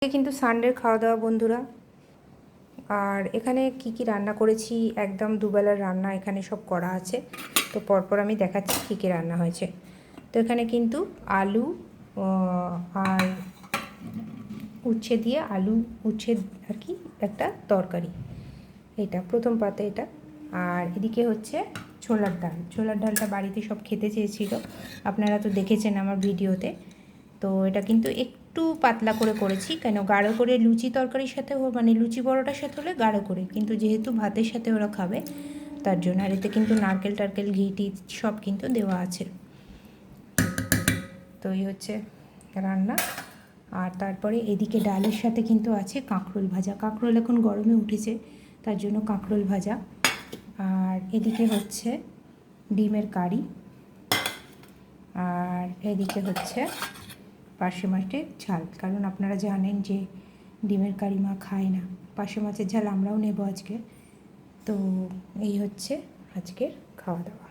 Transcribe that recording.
কিন্তু সানডের খাওয়া দাওয়া বন্ধুরা। আর এখানে কি রান্না করেছি, একদম দুবেলার রান্না এখানে সব করা আছে। তো পরপর আমি দেখাচ্ছি কী রান্না হয়েছে। তো এখানে কিন্তু আলু আর উচ্ছে দিয়ে আলু উচ্ছে আর কি একটা তরকারি, এটা প্রথম পাতে এটা। আর এদিকে হচ্ছে ছোলার ডাল। ছোলার ডালটা বাড়িতে সব খেতে চেয়েছিল, আপনারা তো দেখেছেন আমার ভিডিওতে। তো এটা কিন্তু একটু পাতলা করে করেছি, কেন গাঢ় করে লুচি তরকারির সাথে মানে লুচি পরোটার সাথে হলে গাঢ় করে, কিন্তু যেহেতু ভাতের সাথে ওরা খাবে তার জন্য। আর এতে কিন্তু নারকেল টারকেল ঘি টি সব কিন্তু দেওয়া আছে। তো এই হচ্ছে রান্না। আর তারপরে এদিকে ডালের সাথে কিন্তু আছে কাঁকরোল ভাজা। কাঁকরোল এখন গরমে উঠেছে, তার জন্য কাঁকরোল ভাজা। আর এদিকে হচ্ছে ডিমের কারি। আর এদিকে হচ্ছে পার্শে মাছের ঝাল, কারণ আপনারা জানেন যে ডিমের কারি মা খায় না। পার্শে মাছের ঝাল আমরাও নেব আজকে। তো এই হচ্ছে আজকের খাওয়া দাওয়া।